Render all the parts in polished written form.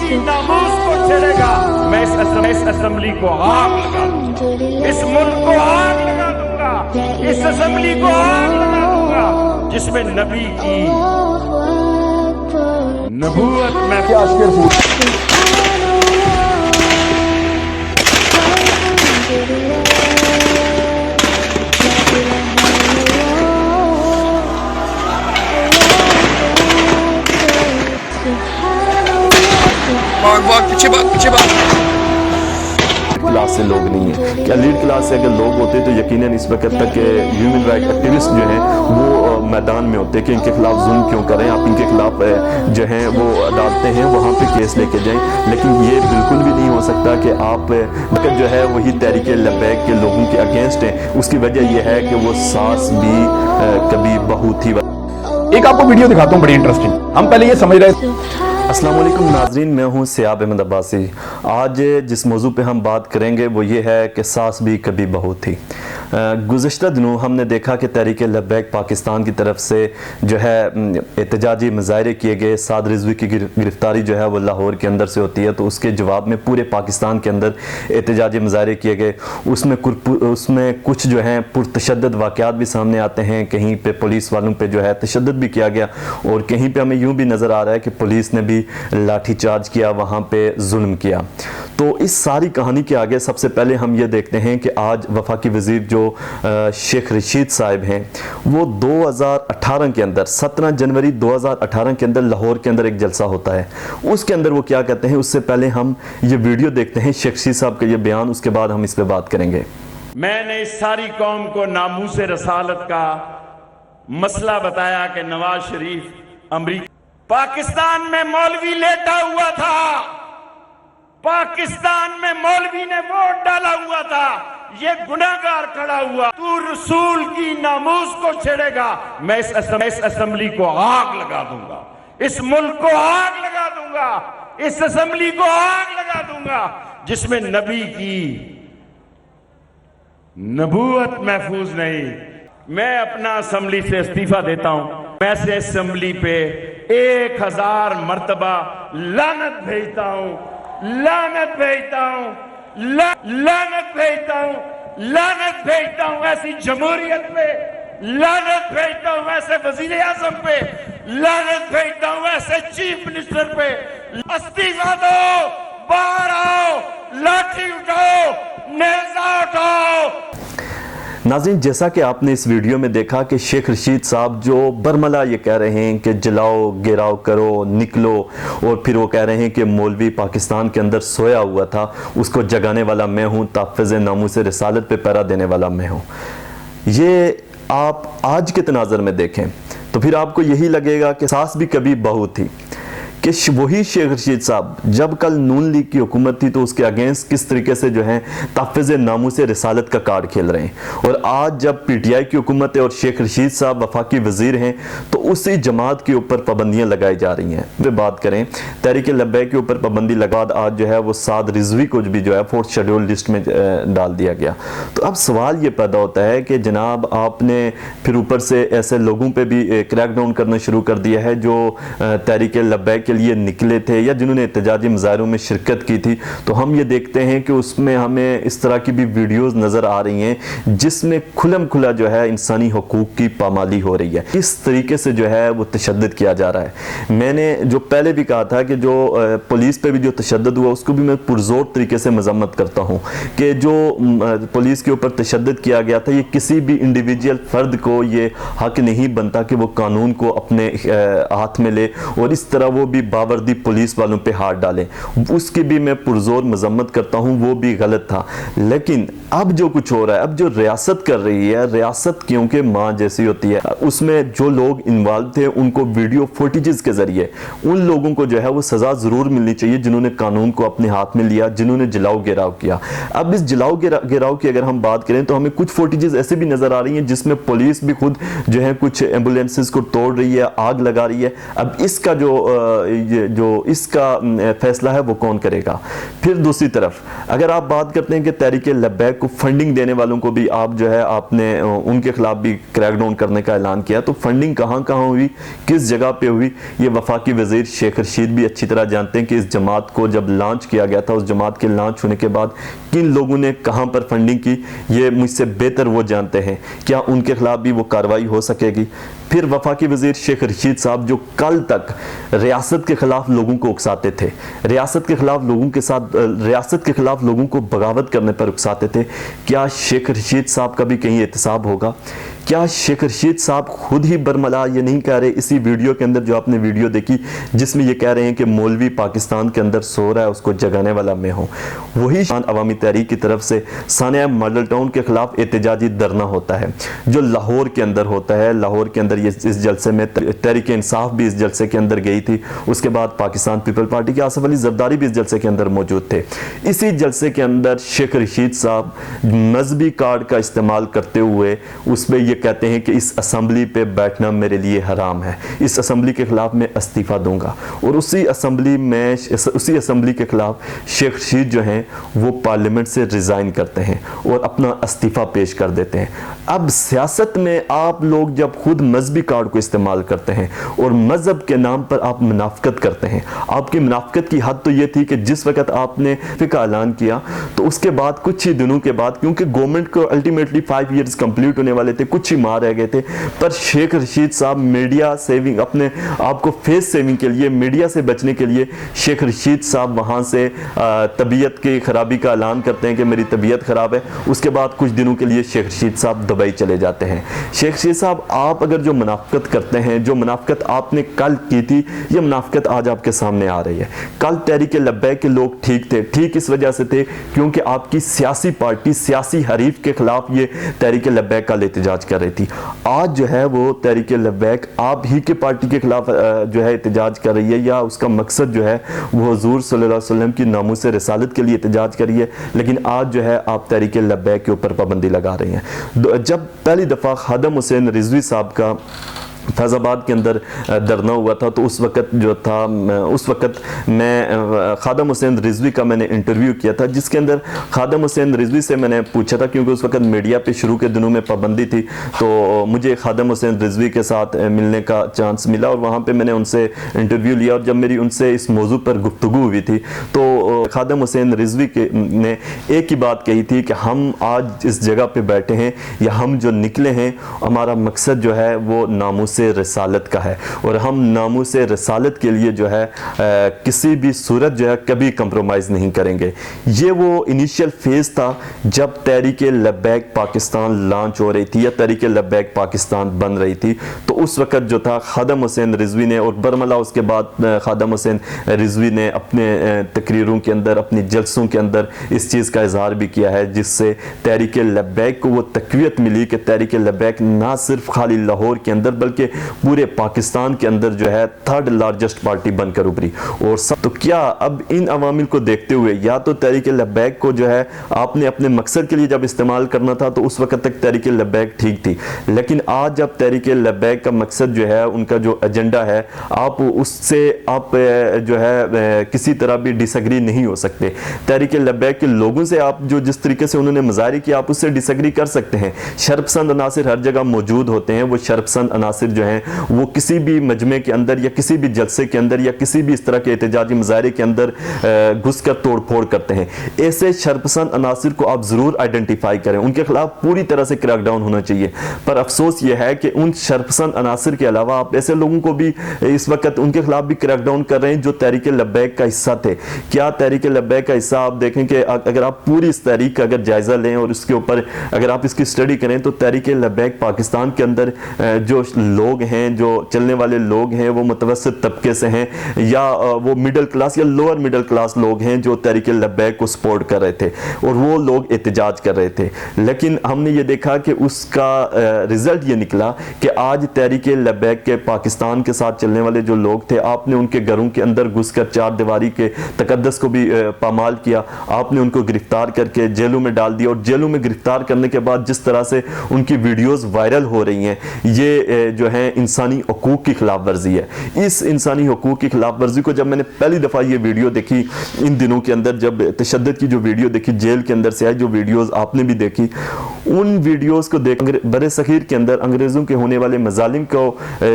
की नामूस को छेड़ेगा, मैं इस असेंबली को आग लगा दूंगा, इस मुल्क को आग लगा दूंगा, इस असेंबली को आग लगा दूंगा जिसमें नबी की नबूवत में पीछे क्लास से लोग नहीं है। क्या लीड क्लास से अगर लोग होते तो यकीनन इस वक्त तक ह्यूमन राइट एक्टिविस्ट जो हैं वो मैदान में होते कि इनके खिलाफ जुल्म क्यों करें, आप इनके खिलाफ जो हैं वो डालते हैं वहाँ पे केस लेके जाएं। लेकिन ये बिल्कुल भी नहीं हो सकता कि आप जो है वही तहरीक लब्बैक के लोगों के अगेंस्ट हैं। उसकी वजह यह है कि वो सास भी कभी बहू थी। एक आपको वीडियो दिखाता हूँ बड़ी इंटरेस्टिंग। हम पहले ये समझ रहे थे। अस्सलाम वालेकुम नाजरीन, मैं हूँ सियाब अहमद अब्बासी। आज जिस मौजू पे हम बात करेंगे वो ये है कि सास भी कभी बहू थी। गुज़िश्ता दिनों हमने देखा कि तहरीक लब्बैक पाकिस्तान की तरफ से जो है एहतजाजी मुज़ाहरे किए गए। साद रिजवी की गिरफ्तारी जो है वो लाहौर के अंदर से होती है, तो उसके जवाब में पूरे पाकिस्तान के अंदर एहतजाजी मुज़ाहरे किए गए। उसमें कुछ जो हैं पुरतशद्दद वाक़यात भी सामने आते हैं। कहीं पे पुलिस वालों पे जो है तशद्दुद भी किया गया और कहीं पे हमें यूँ भी नज़र आ रहा है कि पुलिस ने भी लाठीचार्ज किया, वहाँ पे जुल्म किया। तो इस सारी कहानी के आगे सबसे पहले हम ये देखते हैं कि आज वफाकी वज़ीर जो शेख रशीद साहब हैं वो 2018 के अंदर 17 जनवरी 2018 के अंदर लाहौर के अंदर एक जलसा होता है। उसके अंदर वो क्या कहते हैं, उससे पहले हम ये वीडियो देखते हैं शेख रशीद साहब का ये बयान, उसके बाद हम इस पर बात करेंगे। मैंने इस सारी कौम को नामूस रसालत का मसला बताया कि नवाज शरीफ अमरीका पाकिस्तान में मौलवी लेटा हुआ था, पाकिस्तान में मौलवी ने वोट डाला हुआ था, ये गुनाहगार खड़ा हुआ। तू रसूल की नामूस को छेड़ेगा, मैं इस असेंबली को आग लगा दूंगा, इस मुल्क को आग लगा दूंगा, इस असेंबली को आग लगा दूंगा जिसमें नबी की नबूवत महफूज नहीं। मैं अपना असेंबली से इस्तीफा देता हूं। मैं से असेंबली पे 1000 मर्तबा लानत भेजता हूं, लानत भेजता हूं, लानत भेजता हूं, लानत भेजता हूं ऐसी जमहूरियत पे, लानत भेजता हूं ऐसे वजीर आजम पे, लानत भेजता हूं ऐसे चीफ मिनिस्टर पे। इस्तीफा दो, बाहर आओ, लाठी उठाओ, नेज़ा उठाओ। नाज़रीन, जैसा कि आपने इस वीडियो में देखा कि शेख रशीद साहब जो बरमला ये कह रहे हैं कि जलाओ, गिराव करो, निकलो, और फिर वो कह रहे हैं कि मौलवी पाकिस्तान के अंदर सोया हुआ था, उसको जगाने वाला मैं हूँ, ताफ़िज़ नामूस रिसालत पे पहरा देने वाला मैं हूँ। ये आप आज के तनाज़र में देखें तो फिर आपको यही लगेगा कि सास भी कभी बहू थी कि वही शेख रशीद साहब जब कल नून लीग की हुकूमत थी तो उसके अगेंस्ट किस तरीके से जो है ताफ़िज़ नामूस रिसालत का कार्ड खेल रहे हैं, और आज जब पीटीआई की हुकूमत है और शेख रशीद साहब वफाकी वज़ीर हैं तो उसी जमात के ऊपर पाबंदियाँ लगाई जा रही हैं। वे बात करें तहरीक लब्बैक के ऊपर पाबंदी लगा, आज जो है वो साद रिजवी को भी जो है 4th शेड्यूल लिस्ट में डाल दिया गया। तो अब सवाल ये पैदा होता है कि जनाब आपने फिर ऊपर से ऐसे लोगों पर भी क्रैकडाउन करना शुरू कर दिया है जो तहरीक लब्बैक लिए निकले थे या जिन्होंने एहतजाजी मुज़ाहरों में शिरकत की थी। तो हम ये देखते हैं कि उसमें हमें इस तरह की भी वीडियोस नज़र आ रही हैं जिसमें खुलम खुला जो है इंसानी हकूक़ की पामाली हो रही है। इस तरीके से जो है वो तशद्दुद किया जा रहा है। मैंने जो पहले भी कहा था कि जो पुलिस पे भी जो तशद्दुद हुआ उसको भी मैं पुरजोर तरीके से मजम्मत करता हूँ कि जो पुलिस के ऊपर तशद्दुद किया गया था, ये किसी भी इंडिविजुअल फ़र्द को ये हक नहीं बनता कि वो कानून को अपने हाथ में ले और इस तरह वो भी बावर्दी पुलिस वालों पे हाथ डालें। उसकी भी मैं पुरजोर मजम्मत करता हूँ, वो भी गलत था। लेकिन अब जो कुछ हो रहा है, अब जो रियासत कर रही है, रियासत क्योंकि माँ जैसी होती है, उसमें जो लोग इन्वॉल्व थे उनको वीडियो फुटेजेस के जरिए उन लोगों को जो है वो सज़ा ज़रूर मिलनी चाहिए जिन्होंने कानून को अपने हाथ में लिया, जिन्होंने जलाओ गिराव किया। अब इस जलाओ गिराव की अगर हम बात करें तो हमें कुछ फुटेजेस ऐसे भी नज़र आ रही हैं जिसमें पुलिस भी खुद जो है कुछ एम्बुलेंसेस को तोड़ रही है, आग लगा रही है। अब इसका जो ये जो इसका फैसला है वो कौन करेगा। फिर दूसरी तरफ अगर आप बात करते हैं कि तहरीक लब्बैक को फंडिंग देने वालों को भी आप जो है आपने उनके खिलाफ भी क्रैकडाउन करने का ऐलान किया, तो फंडिंग कहाँ कहाँ हुई, किस जगह पे हुई, ये वफाकी वजीर शेख रशीद भी अच्छी तरह जानते हैं कि इस जमात को जब लॉन्च किया गया था, उस जमात के लॉन्च होने के बाद किन लोगों ने कहाँ पर फंडिंग की, ये मुझसे बेहतर वो जानते हैं। क्या उनके खिलाफ भी वो कार्रवाई हो सकेगी। फिर वफाकी वजीर शेख रशीद साहब जो कल तक रियासत के खिलाफ लोगों को उकसाते थे, रियासत के खिलाफ लोगों के साथ, रियासत के खिलाफ लोगों को बगावत करने पर उकसाते थे, क्या शेख रशीद साहब का भी कहीं एहतसाब होगा? क्या शेख रशीद साहब खुद ही बरमला ये नहीं कह रहे इसी वीडियो के अंदर, जो आपने वीडियो देखी जिसमें ये कह रहे हैं कि मौलवी पाकिस्तान के अंदर सो रहा है, उसको जगाने वाला मैं हूँ। वही अवामी तहरीक की तरफ से सानिया मॉडल टाउन के खिलाफ एहतजाजी धरना होता है जो लाहौर के अंदर होता है। लाहौर के अंदर ये इस जलसे में तहरीक इंसाफ भी इस जलसे के अंदर गई थी, उसके बाद पाकिस्तान पीपल पार्टी के आसफ अली जरदारी भी इस जलसे के अंदर मौजूद थे। इसी जलसे के अंदर शेख रशीद साहब मजहबी कार्ड का इस्तेमाल करते हुए उसमें कहते हैं कि इस असेंबली पे बैठना मेरे लिए हराम है, इस असेंबली के खिलाफ मैं इस्तीफा दूंगा। और उसी असेंबली के खिलाफ शेख रशीद जो हैं वो पार्लियामेंट से रिजाइन करते हैं और अपना इस्तीफा पेश कर देते हैं। अब सियासत में आप लोग जब खुद मजहबी कार्ड को इस्तेमाल करते हैं और मजहब के नाम पर आप मुनाफकत करते हैं, आपकी मुनाफकत की हद तो ये थी कि जिस वक्त आपने का ऐलान किया तो उसके बाद कुछ ही दिनों के बाद, क्योंकि गवर्नमेंट को अल्टीमेटली 5 ईयर्स कंप्लीट होने वाले थे, कुछ ही माह रह गए थे, पर शेख रशीद साहब मीडिया सेविंग, अपने आपको फेस सेविंग के लिए, मीडिया से बचने के लिए शेख रशीद साहब वहां से तबीयत की खराबी का ऐलान करते हैं कि मेरी तबीयत खराब है। उसके बाद कुछ दिनों के लिए शेख रशीद साहब दुबई चले जाते हैं। शेख रशीद साहब आप अगर जो मुनाफकत करते हैं, जो मुनाफकत आपने कल की थी, ये मुनाफकत आज आपके सामने आ रही है। कल तहरीक लब्बैक के लोग ठीक थे, ठीक इस वजह से थे क्योंकि आपकी सियासी पार्टी सियासी हरीफ के खिलाफ ये तहरीक लब्बैक का एहतजाज कर रही थी। आज जो है वो तहरीक लब्बैक आप ही के पार्टी के खिलाफ जो है एहतजाज कर रही है, या उसका मकसद जो है वो हुजूर सल्लल्लाहु अलैहि वसल्लम की नामूस रिसालत के लिए एहतजाज कर रही है, लेकिन आज जो है आप तहरीक लब्बैक के ऊपर पाबंदी लगा रही हैं। जब पहली दफ़ा खादम हुसैन रिजवी साहब का फैज़ाबाद के अंदर धरना हुआ था, तो उस वक्त मैं खादम हुसैन रिजवी का मैंने इंटरव्यू किया था, जिसके अंदर खादम हुसैन रिजवी से मैंने पूछा था, क्योंकि उस वक्त मीडिया पे शुरू के दिनों में पाबंदी थी, तो मुझे खादम हुसैन रिजवी के साथ मिलने का चांस मिला और वहाँ पे मैंने उनसे इंटरव्यू लिया। और जब मेरी उनसे इस मौजू पर गुफ्तगू हुई थी तो खादम हुसैन रिजवी ने एक ही बात कही थी कि हम आज इस जगह पर बैठे हैं, या हम जो निकले हैं, हमारा मकसद जो है वो नामूस से रिसालत का है, और हम नामूस से रिसालत के लिए जो है किसी भी सूरत जो है कभी कंप्रोमाइज़ नहीं करेंगे। ये वो इनिशियल फेज़ था जब तहरीक लब्बैक पाकिस्तान लॉन्च हो रही थी या तहरीक लब्बैक पाकिस्तान बन रही थी। तो उस वक्त जो था खादम हुसैन रिजवी ने, और बरमला उसके बाद खादम हुसैन रिजवी ने अपने तकरीरों के अंदर, अपने जलसों के अंदर इस चीज़ का इजहार भी किया है, जिससे तहरीक लब्बैक को वो तक़वियत मिली कि तहरीक लब्बैक ना सिर्फ खाली लाहौर के अंदर बल्कि पूरे पाकिस्तान के अंदर जो है 3rd लार्जेस्ट पार्टी बनकर उभरी। और सब तो क्या अब इन अवामिल को देखते हुए, या तो तहरीक लब्बैक को जो है आपने अपने मकसद के लिए जब इस्तेमाल करना था तो उस वक्त तक तहरीक लब्बैक ठीक थी, लेकिन आज जब तहरीक लब्बैक का मकसद जो है, उनका जो एजेंडा है, आप उससे आप जो है किसी तरह भी डिसएग्री नहीं हो सकते। तहरीक लब्बैक के लोगों से आप जो जिस तरीके से उन्होंने मुजाहरे किया, आप उससे डिसएग्री कर सकते हैं। शर्पसंद अनासिर हर जगह मौजूद होते हैं, वो शर्पसंद अनासिर जो हैं वो किसी भी मजमे के अंदर या किसी भी जलसे के अंदर या किसी भी इस तरह के एहतजाजी मुजाहरे के अंदर घुसकर तोड़ फोड़ करते हैं। ऐसे शर्पसंद अनासिर को आप ज़रूर आइडेंटिफाई करें, उनके खिलाफ पूरी तरह से क्रैकडाउन होना चाहिए। पर अफसोस ये है कि उन शर्पसंद अनासिर के अलावा आप ऐसे लोगों को भी इस वक्त उनके खिलाफ भी क्रैकडाउन कर रहे हैं जो तहरीक लब्बैक का हिस्सा थे। क्या तहरीक लब्बैक का हिस्सा, आप देखें कि अगर आप पूरी इस तहरीक का अगर जायज़ा लें और उसके ऊपर अगर आप इसकी स्टडी करें, तो तहरीक लब्बैक पाकिस्तान के अंदर जो लोग हैं, जो चलने वाले लोग हैं, वो मुतवस्सित तबके से हैं या वो मिडिल क्लास या लोअर मिडिल क्लास लोग हैं जो तहरीक लब्बैक को सपोर्ट कर रहे थे, और वो लोग एहतजाज कर रहे थे। लेकिन हमने ये देखा कि उसका रिजल्ट ये निकला कि आज तहरीक लब्बैक के पाकिस्तान के साथ चलने वाले जो लोग थे, आपने उनके घरों के अंदर घुसकर 4 दीवारी के तकद्दस को भी पामाल किया, आपने उनको गिरफ्तार करके जेलों में डाल दिया। और जेलों में गिरफ्तार करने के बाद जिस तरह से उनकी वीडियोस वायरल हो रही हैं, ये जो है इंसानी हकूक की खिलाफ वर्जी है। इस इंसानी हकूक की खिलाफ वर्जी को जब मैंने पहली दफ़ा ये वीडियो देखी इन दिनों के अंदर, जब तशद्दुद की जो वीडियो देखी, जेल के अंदर से आई जो वीडियोस आपने भी देखी, उन वीडियोस को देख बरे सगीर के अंदर अंग्रेज़ों के होने वाले मजालिम को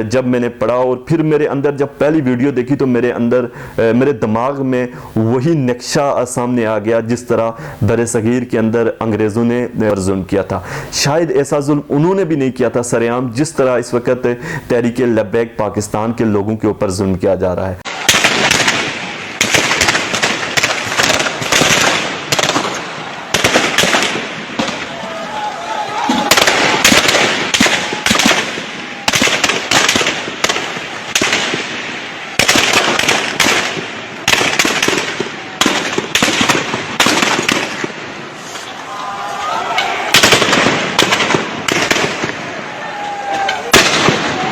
जब मैंने पढ़ा और फिर मेरे अंदर जब पहली वीडियो देखी तो मेरे अंदर मेरे दिमाग में वही नक्शा सामने आ गया जिस तरह बरे सगीर के अंदर अंग्रेज़ों ने जुल्म किया था। शायद ऐसा जुल्म उन्होंने भी नहीं किया था सरेआम जिस तरह इस वक्त तहरीक लब्बैक पाकिस्तान के लोगों के ऊपर जुल्म किया जा रहा है।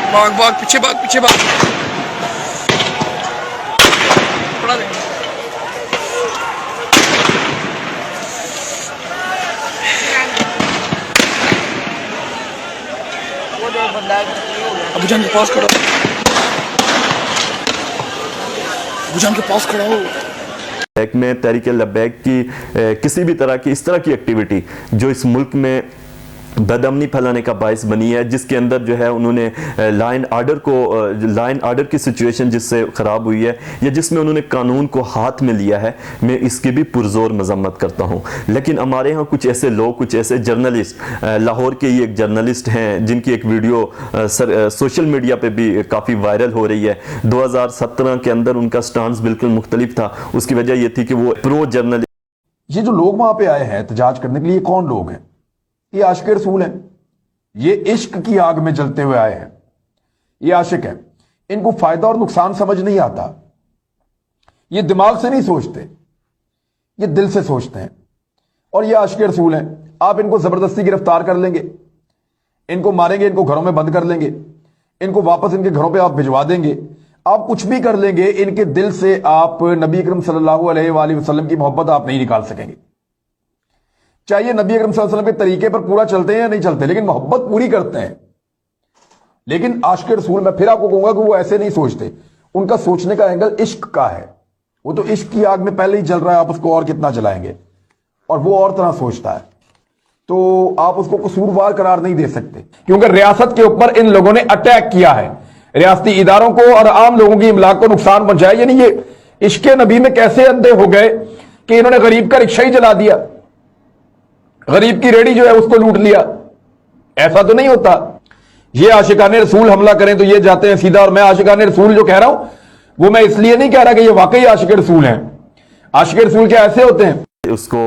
भाग भाग पीछे भाग पीछे भाग पड़ा दे। अबू जान के पास खड़ा, अबू जान के पास खड़ा हो। में तहरीक लब्बैक की किसी भी तरह की इस तरह की एक्टिविटी जो इस मुल्क में बदअमनी फैलाने का बायस बनी है, जिसके अंदर जो है उन्होंने लाइन आर्डर की सिचुएशन जिससे ख़राब हुई है या जिसमें उन्होंने कानून को हाथ में लिया है, मैं इसकी भी पुरजोर मजम्मत करता हूँ। लेकिन हमारे यहाँ कुछ ऐसे लोग, कुछ ऐसे जर्नलिस्ट, लाहौर के ही एक जर्नलिस्ट हैं जिनकी एक वीडियो सोशल मीडिया पे भी काफ़ी वायरल हो रही है। 2017 के अंदर उनका स्टांस बिल्कुल मुख्तलिफ था। उसकी वजह यह थी कि वो प्रो जर्नलिस्ट। ये जो लोग वहां पे आए हैं एहतजाज करने के लिए, कौन लोग हैं? ये आशिक रसूल हैं। ये इश्क की आग में जलते हुए आए हैं। ये आशिक हैं। इनको फायदा और नुकसान समझ नहीं आता। ये दिमाग से नहीं सोचते, ये दिल से सोचते हैं। और ये आशिक रसूल हैं। आप इनको जबरदस्ती गिरफ्तार कर लेंगे, इनको मारेंगे, इनको घरों में बंद कर लेंगे, इनको वापस इनके घरों पे आप भिजवा देंगे, आप कुछ भी कर लेंगे, इनके दिल से आप नबी अकरम सल्लल्लाहु अलैहि वसल्लम की मोहब्बत आप नहीं निकाल सकेंगे। चाहिए नबी अकरम सल्लल्लाहु अलैहि वसल्लम के तरीके पर पूरा चलते हैं या नहीं चलते, लेकिन मोहब्बत पूरी करते हैं। लेकिन आशिक रसूल, मैं फिर आपको कहूंगा कि वो ऐसे नहीं सोचते। उनका सोचने का एंगल इश्क का है। वो तो इश्क की आग में पहले ही जल रहा है, आप उसको और कितना जलाएंगे। और वो और तरह सोचता है, तो आप उसको कसूरवार करार नहीं दे सकते, क्योंकि रियासत के ऊपर इन लोगों ने अटैक किया है। रियासती इदारों को और आम लोगों की इमलाक को नुकसान पहुंचाया। यानी ये इश्क नबी में कैसे अंधे हो गए कि इन्होंने गरीब का रिक्शा ही जला दिया, गरीब की रेडी जो है उसको लूट लिया। ऐसा तो नहीं होता। ये आशिकाने रसूल हमला करें तो ये जाते हैं सीधा। और मैं आशिकाने रसूल जो कह रहा हूं वो मैं इसलिए नहीं कह रहा कि ये वाकई आशिक रसूल हैं। आशिक रसूल क्या ऐसे होते हैं? उसको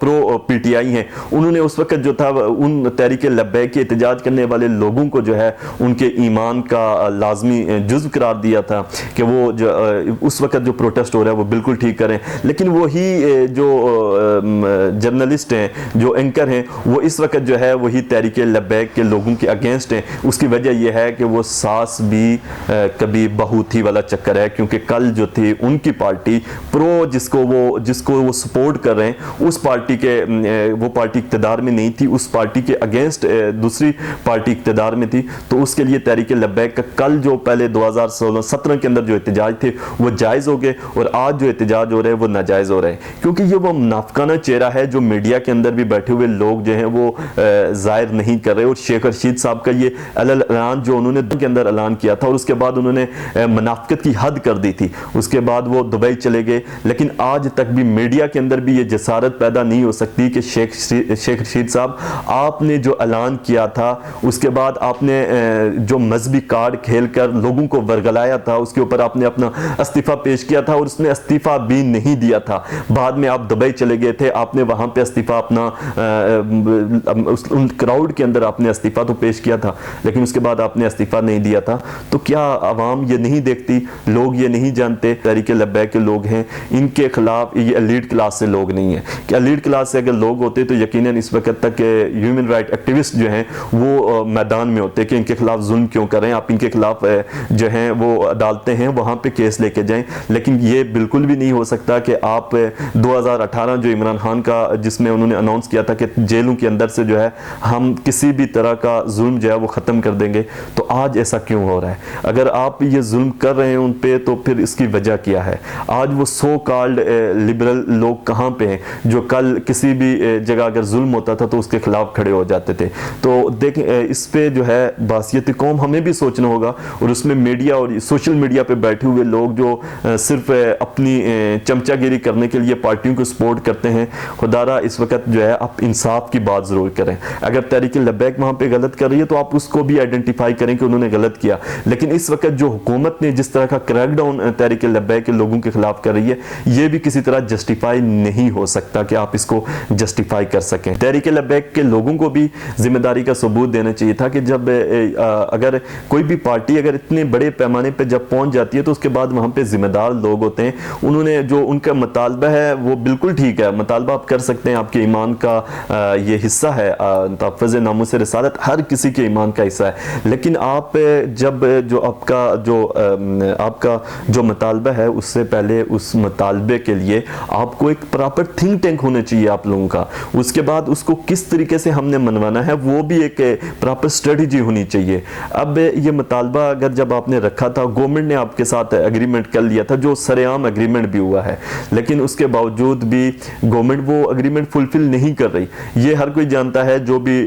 प्रो पीटीआई हैं, उन्होंने उस वक्त जो था उन तहरीक लब्बैक के एहतजाज करने वाले लोगों को जो है उनके ईमान का लाजमी जुज़्व करार दिया था कि वो जो उस वक्त जो प्रोटेस्ट हो रहा है वो बिल्कुल ठीक करें। लेकिन वही जो जर्नलिस्ट हैं, जो एंकर हैं, वो इस वक्त जो है वही तहरीक लब्बैक के लोगों के अगेंस्ट हैं। उसकी वजह यह है कि वो सास भी कभी बहू थी वाला चक्कर है, क्योंकि कल जो थी उनकी पार्टी प्रो जिसको वो सपोर्ट कर रहे हैं, उस पार्टी के वो पार्टी इक़्तिदार में नहीं थी, उस पार्टी के अगेंस्ट दूसरी पार्टी इक़्तिदार में थी। तो उसके लिए तहरीक लब्बैक का कल जो पहले 2017 के अंदर जो एहतजाज थे वो जायज़ हो गए और आज जो एहतजाज हो रहे हैं वो नाजायज़ हो रहे हैं, क्योंकि ये वो मुनाफिकाना चेहरा है जो मीडिया के अंदर भी बैठे हुए लोग जो हैं वो ज़ाहिर नहीं कर रहे। और शेख रशीद साहब का ये ऐलान जो उन्होंने के अंदर ऐलान किया था और उसके बाद उन्होंने मुनाफिकत की हद कर दी थी, उसके बाद वो दुबई चले गए। लेकिन आज तक भी मीडिया के अंदर भी ये जसारत पैदा नहीं हो सकती कि शेख रशीद साहब, आपने जो ऐलान किया था उसके बाद आपने जो मजहबी कार्ड खेलकर लोगों को वर्गलाया था, उसके ऊपर आपने अपना इस्तीफा पेश किया था और उसने इस्तीफा भी नहीं दिया था। बाद में आप दुबई चले गए थे, आपने वहां पे इस्तीफा अपना उन क्राउड के अंदर आपने इस्तीफा तो पेश किया था, लेकिन उसके बाद आपने इस्तीफा नहीं दिया था। तो क्या आवाम ये नहीं देखती, लोग ये नहीं जानते तहरीक लब्बैक के लोग हैं, इनके खिलाफ ये एलीट क्लास से लोग नहीं नहीं है कि एलीट क्लास से अगर लोग होते तो यकीनन इस वक्त तक ह्यूमन राइट एक्टिविस्ट जो हैं वो मैदान में होते कि इनके खिलाफ जुल्म क्यों करें, आप इनके खिलाफ जो हैं वो अदालतें हैं वहाँ पे केस लेके जाएं। लेकिन ये बिल्कुल भी नहीं हो सकता कि आप 2018 जो इमरान खान का जिसमें उन्होंने अनाउंस किया था कि जेलों के अंदर से जो है हम किसी भी तरह का जुल्म जो है वो ख़त्म कर देंगे, तो आज ऐसा क्यों हो रहा है? अगर आप ये जुल्म कर रहे हैं उन पे तो फिर इसकी वजह क्या है? आज वो सो कॉल्ड लिबरल लोग कहाँ पे हैं जो कल किसी भी जगह अगर जुल्म होता था तो उसके खिलाफ खड़े हो जाते थे? तो देखें इस पे जो है बासियत कौम हमें भी सोचना होगा, और उसमें मीडिया और सोशल मीडिया पे बैठे हुए लोग जो सिर्फ अपनी चमचागिरी करने के लिए पार्टियों को सपोर्ट करते हैं, खुदारा इस वक्त जो है आप इंसाफ की बात ज़रूर करें। अगर तहरीक लब्बैक वहाँ पे गलत कर रही है तो आप उसको भी आइडेंटिफाई करें कि उन्होंने गलत किया। लेकिन इस वक्त जो हुकूमत ने जिस तरह का क्रैकडाउन तहरीक लब्बैक के लोगों के खिलाफ कर रही है, ये भी किसी तरह जस्टिफाई नहीं हो सकता कि आप इसको जस्टिफाई कर सकें। तहरीक लब्बैक के लोगों को भी जिम्मेदारी का सबूत देना चाहिए था कि जब अगर कोई भी पार्टी अगर इतने बड़े पैमाने पर जब पहुंच जाती है तो उसके बाद वहां पे जिम्मेदार लोग होते हैं, उन्होंने जो उनका मुतालबा है वो बिल्कुल ठीक है, मुतालबा आप कर सकते हैं, आपके ईमान का ये हिस्सा है, तहफ़्फ़ुज़ नामूस रिसालत हर किसी के ईमान का हिस्सा है। लेकिन आप जब जो आपका जो मुतालबा है उससे पहले उस मुतालबे के लिए आपको एक प्रॉपर थिंक टैंक होना चाहिए आप लोगों का, उसके बाद उसको किस तरीके से हमने मनवाना है वो भी एक प्रॉपर स्ट्रेटजी होनी चाहिए। अब ये मुतालबा अगर जब आपने रखा था, गवर्नमेंट ने आपके साथ एग्रीमेंट कर लिया था जो सरेआम एग्रीमेंट भी हुआ है, लेकिन उसके बावजूद भी गवर्नमेंट वो एग्रीमेंट फुलफिल नहीं कर रही। ये हर कोई जानता है, जो भी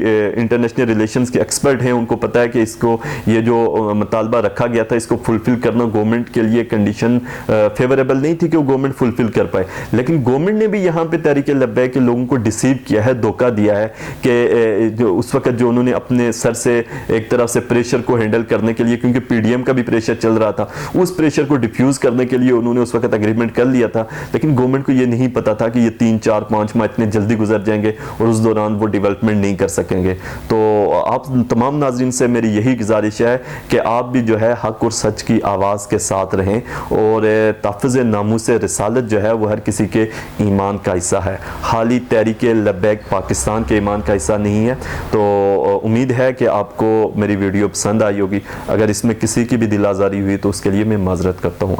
इंटरनेशनल रिलेशंस के एक्सपर्ट हैं उनको पता है कि इसको ये जो मुतालबा रखा गया था इसको फुलफिल करना गवर्नमेंट के लिए कंडीशन फेवरेबल नहीं थी कि वो गवर्नमेंट फुलफिल कर पाए। लेकिन गवर्नमेंट ने भी यहाँ पे तहरीक लब्बैक के लोगों को डिसीव किया है, धोखा दिया है कि जो उस वक्त जो उन्होंने अपने सर से एक तरफ से प्रेशर को हैंडल करने के लिए, क्योंकि पीडीएम का भी प्रेशर चल रहा था, उस प्रेशर को डिफ्यूज करने के लिए उन्होंने उस वक्त एग्रीमेंट कर लिया था। लेकिन गवर्नमेंट को ये नहीं पता था कि ये 3, 4, 5 माह इतने जल्दी गुजर जाएंगे और उस दौरान वो डेवलपमेंट नहीं कर सकेंगे। तो आप तमाम नाज़रीन से मेरी यही गुजारिश है कि आप भी जो है हक और सच की आवाज़ के साथ रहें, और तहफ़्फ़ुज़ नामूस रिसालत जो है वो हर किसी के ईमान का हिस्सा है, खाली तहरीक लब्बैक पाकिस्तान के ईमान का हिस्सा नहीं है। तो उम्मीद है कि आपको मेरी वीडियो पसंद आई होगी। अगर इसमें किसी की भी दिल आज़ारी हुई तो उसके लिए मैं माज़रत करता हूँ।